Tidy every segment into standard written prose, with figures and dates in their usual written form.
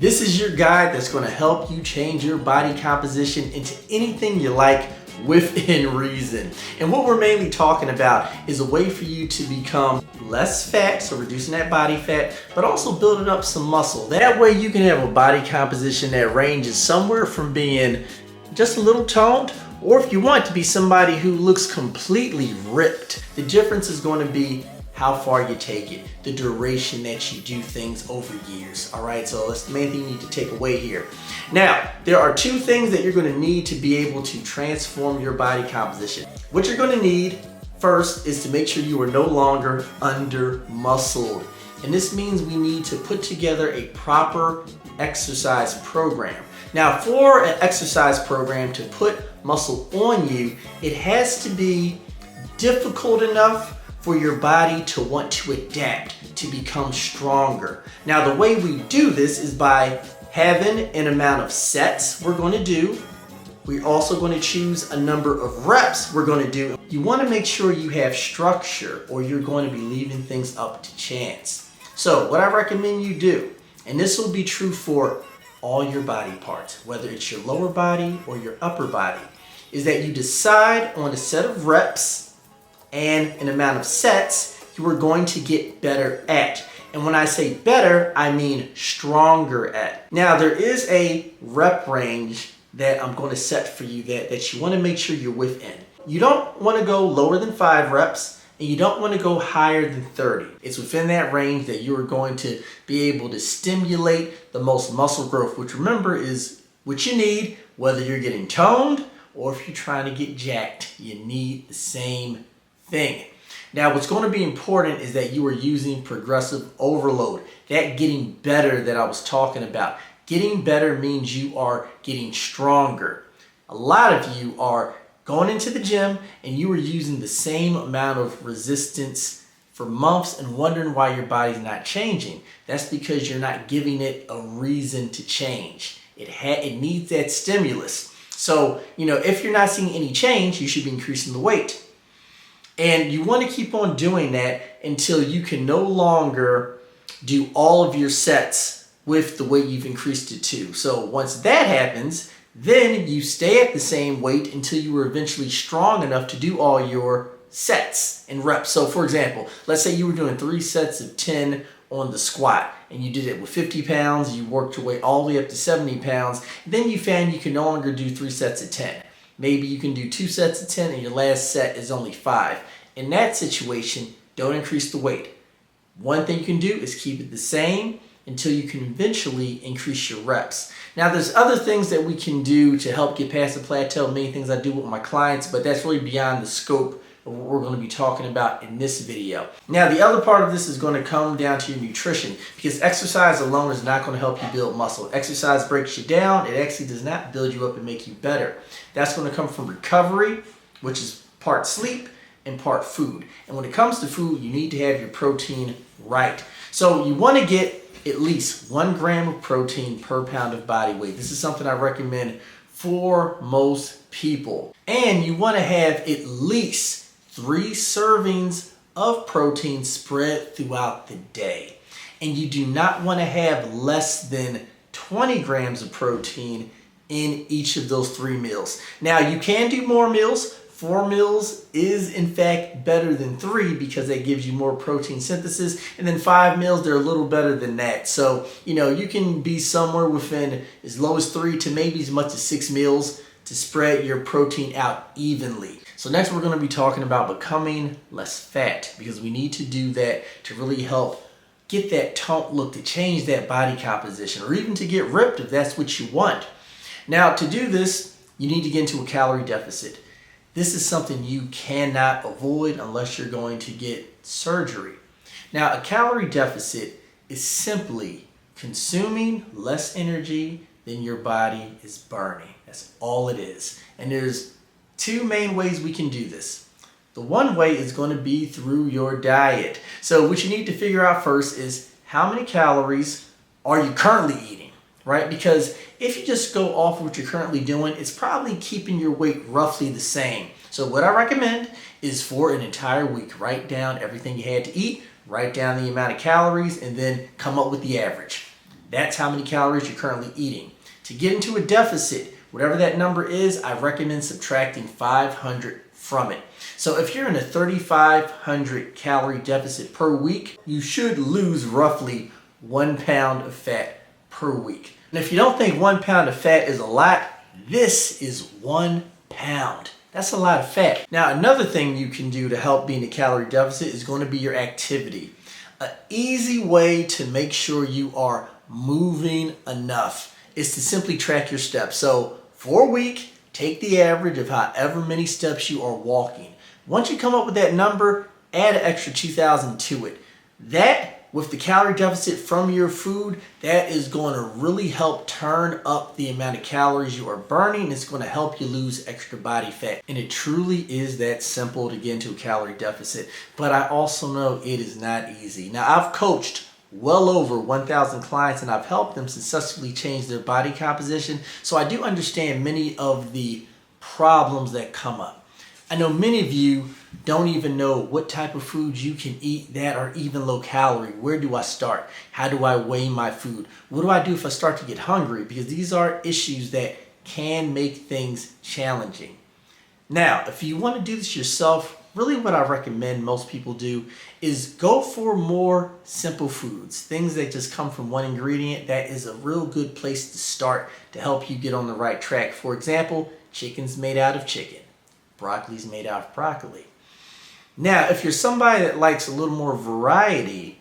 This is your guide that's going to help you change your body composition into anything you like within reason. And what we're mainly talking about is a way for you to become less fat, so reducing that body fat, but also building up some muscle. That way you can have a body composition that ranges somewhere from being just a little toned, or if you want to be somebody who looks completely ripped. The difference is going to be how far you take it, the duration that you do things over years. All right, so that's the main thing you need to take away here. Now, there are two things that you're going to need to be able to transform your body composition. What you're going to need first is to make sure you are no longer under-muscled. And this means we need to put together a proper exercise program. Now, for an exercise program to put muscle on you, it has to be difficult enough for your body to want to adapt, to become stronger. Now, the way we do this is by having an amount of sets we're going to do. We're also going to choose a number of reps we're going to do. You want to make sure you have structure, or you're going to be leaving things up to chance. So what I recommend you do, and this will be true for all your body parts, whether it's your lower body or your upper body, is that you decide on a set of reps and an amount of sets you are going to get better at. And when I say better, I mean stronger at. Now, there is a rep range that I'm going to set for you that you want to make sure you're within. You don't want to go lower than 5 reps, and you don't want to go higher than 30. It's within that range that you are going to be able to stimulate the most muscle growth, which, remember, is what you need, whether you're getting toned or if you're trying to get jacked. You need the same thing. Now, what's going to be important is that you are using progressive overload. That getting better that I was talking about. Getting better means you are getting stronger. A lot of you are going into the gym and you are using the same amount of resistance for months and wondering why your body's not changing. That's because you're not giving it a reason to change. It needs that stimulus. So, if you're not seeing any change, you should be increasing the weight. And you want to keep on doing that until you can no longer do all of your sets with the weight you've increased it to. So once that happens, then you stay at the same weight until you are eventually strong enough to do all your sets and reps. So for example, let's say you were doing 3 sets of 10 on the squat, and you did it with 50 pounds, you worked your way all the way up to 70 pounds, then you found you can no longer do 3 sets of 10. Maybe you can do 2 sets of 10 and your last set is only 5. In that situation, don't increase the weight. One thing you can do is keep it the same until you can eventually increase your reps. Now, there's other things that we can do to help get past the plateau, many things I do with my clients, but that's really beyond the scope of what we're going to be talking about in this video. Now, the other part of this is going to come down to your nutrition, because exercise alone is not going to help you build muscle. Exercise breaks you down. It actually does not build you up and make you better. That's going to come from recovery, which is part sleep and part food. And when it comes to food, you need to have your protein right. So you want to get at least 1 gram of protein per pound of body weight. This is something I recommend for most people. And you want to have at least 3 servings of protein spread throughout the day. And you do not want to have less than 20 grams of protein in each of those 3 meals. Now, you can do more meals. 4 meals is in fact better than 3 because that gives you more protein synthesis. And then 5 meals, they're a little better than that. So, you can be somewhere within as low as 3 to maybe as much as 6 meals to spread your protein out evenly. So next we're going to be talking about becoming less fat, because we need to do that to really help get that toned look, to change that body composition, or even to get ripped if that's what you want. Now, to do this, you need to get into a calorie deficit. This is something you cannot avoid unless you're going to get surgery. Now, a calorie deficit is simply consuming less energy than your body is burning. That's all it is. And there's 2 main ways we can do this. The one way is going to be through your diet. So what you need to figure out first is how many calories are you currently eating, right? Because if you just go off of what you're currently doing, it's probably keeping your weight roughly the same. So what I recommend is for an entire week, write down everything you had to eat, write down the amount of calories, and then come up with the average. That's how many calories you're currently eating. To get into a deficit, whatever that number is, I recommend subtracting 500 from it. So if you're in a 3,500 calorie deficit per week, you should lose roughly 1 pound of fat per week. And if you don't think 1 pound of fat is a lot, this is 1 pound. That's a lot of fat. Now, another thing you can do to help be in a calorie deficit is going to be your activity. An easy way to make sure you are moving enough is to simply track your steps. So for a week, take the average of however many steps you are walking. Once you come up with that number, add an extra 2,000 to it. That, with the calorie deficit from your food, that is going to really help turn up the amount of calories you are burning. It's going to help you lose extra body fat. And it truly is that simple to get into a calorie deficit. But I also know it is not easy. Now, I've coached well over 1,000 clients and I've helped them successfully change their body composition. So I do understand many of the problems that come up. I know many of you don't even know what type of foods you can eat that are even low calorie. Where do I start? How do I weigh my food? What do I do if I start to get hungry? Because these are issues that can make things challenging. Now, if you want to do this yourself, really what I recommend most people do is go for more simple foods, things that just come from one ingredient. That is a real good place to start to help you get on the right track. For example, chicken's made out of chicken. Broccoli's made out of broccoli. Now, if you're somebody that likes a little more variety,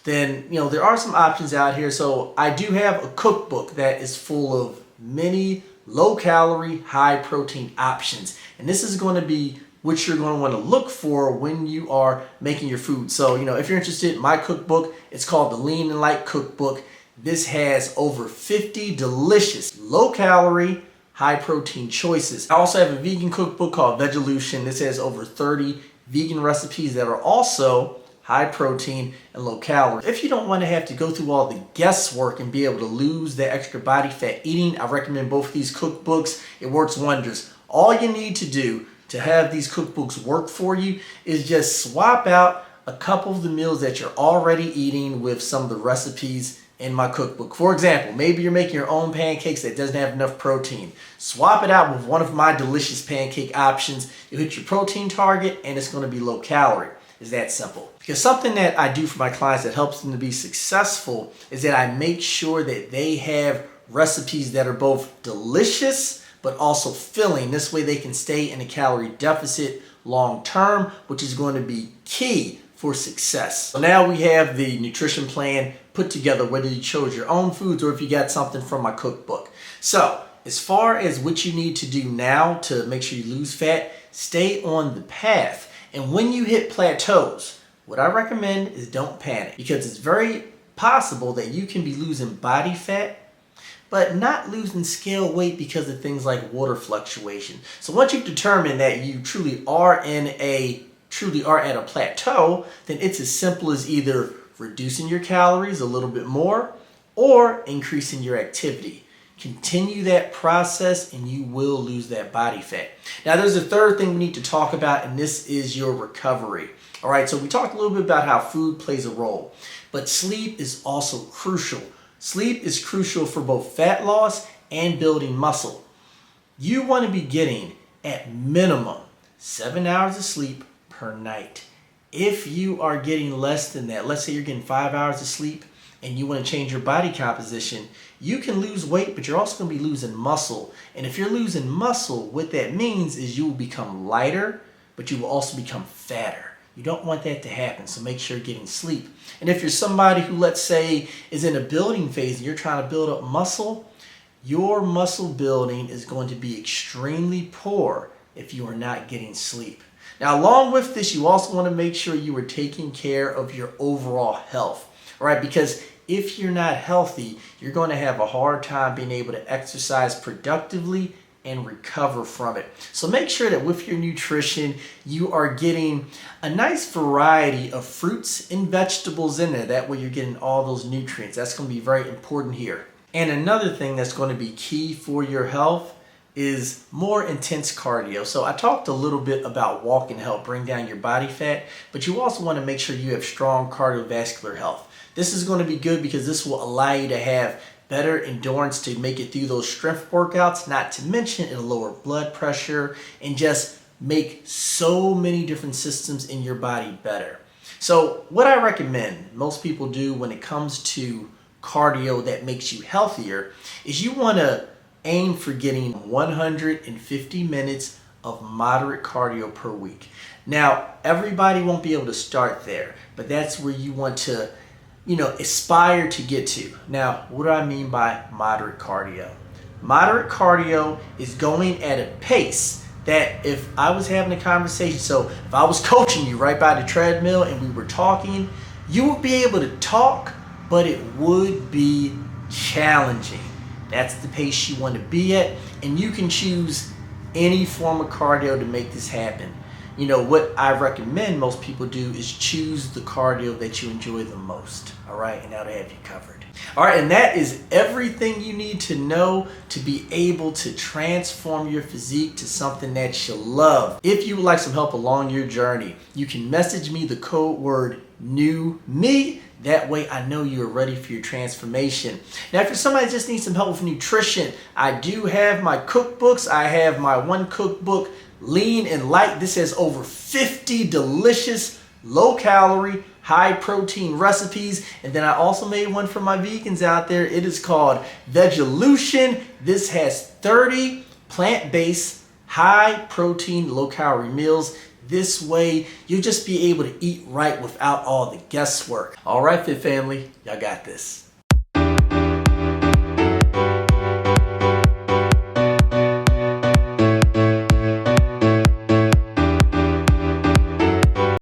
then there are some options out here. So I do have a cookbook that is full of many low-calorie, high-protein options. And this is going to be what you're going to want to look for when you are making your food. So, if you're interested, my cookbook, it's called the Lean and Light Cookbook. This has over 50 delicious, low-calorie, high-protein choices. I also have a vegan cookbook called Vegelution. This has over 30 vegan recipes that are also high protein and low calorie. If you don't want to have to go through all the guesswork and be able to lose the extra body fat eating, I recommend both of these cookbooks. It works wonders. All you need to do to have these cookbooks work for you is just swap out a couple of the meals that you're already eating with some of the recipes in my cookbook. For example, maybe you're making your own pancakes that doesn't have enough protein. Swap it out with one of my delicious pancake options. You'll hit your protein target and it's going to be low calorie. It's that simple. Because something that I do for my clients that helps them to be successful is that I make sure that they have recipes that are both delicious but also filling. This way they can stay in a calorie deficit long term, which is going to be key for success. So now we have the nutrition plan put together, whether you chose your own foods or if you got something from my cookbook. So as far as what you need to do now to make sure you lose fat, stay on the path. And when you hit plateaus, what I recommend is don't panic, because it's very possible that you can be losing body fat but not losing scale weight because of things like water fluctuation. So once you've determined that you truly are at a plateau, then it's as simple as either reducing your calories a little bit more or increasing your activity. Continue that process and you will lose that body fat. Now there's a third thing we need to talk about, and this is your recovery. All right, so we talked a little bit about how food plays a role, but sleep is also crucial. Sleep is crucial for both fat loss and building muscle. You want to be getting at minimum 7 hours of sleep per night. If you are getting less than that, let's say you're getting 5 hours of sleep and you want to change your body composition, you can lose weight, but you're also going to be losing muscle. And if you're losing muscle, what that means is you will become lighter, but you will also become fatter. You don't want that to happen, so make sure you're getting sleep. And if you're somebody who, let's say, is in a building phase and you're trying to build up muscle, your muscle building is going to be extremely poor if you are not getting sleep. Now, along with this, you also want to make sure you are taking care of your overall health, all right? Because if you're not healthy, you're going to have a hard time being able to exercise productively and recover from it. So make sure that with your nutrition, you are getting a nice variety of fruits and vegetables in there. That way you're getting all those nutrients. That's going to be very important here. And another thing that's going to be key for your health is more intense cardio. So I talked a little bit about walking to help bring down your body fat, but you also want to make sure you have strong cardiovascular health. This is going to be good because this will allow you to have better endurance to make it through those strength workouts, not to mention it'll lower blood pressure and just make so many different systems in your body better. So what I recommend most people do when it comes to cardio that makes you healthier is you want to aim for getting 150 minutes of moderate cardio per week. Now, everybody won't be able to start there, but that's where you want to, aspire to get to. Now, what do I mean by moderate cardio? Moderate cardio is going at a pace that if I was having a conversation, so if I was coaching you right by the treadmill and we were talking, you would be able to talk, but it would be challenging. That's the pace you want to be at, and you can choose any form of cardio to make this happen. What I recommend most people do is choose the cardio that you enjoy the most, all right? And that'll have you covered. All right, and that is everything you need to know to be able to transform your physique to something that you love. If you would like some help along your journey, you can message me the code word NEWME. That way I know you're ready for your transformation. Now, if you're somebody that just needs some help with nutrition, I do have my cookbooks. I have my one cookbook, Lean and Light. This has over 50 delicious, low-calorie, high-protein recipes. And then I also made one for my vegans out there. It is called Vegelution. This has 30 plant-based, high-protein, low-calorie meals. This way, you'll just be able to eat right without all the guesswork. All right, Fit Family, y'all got this.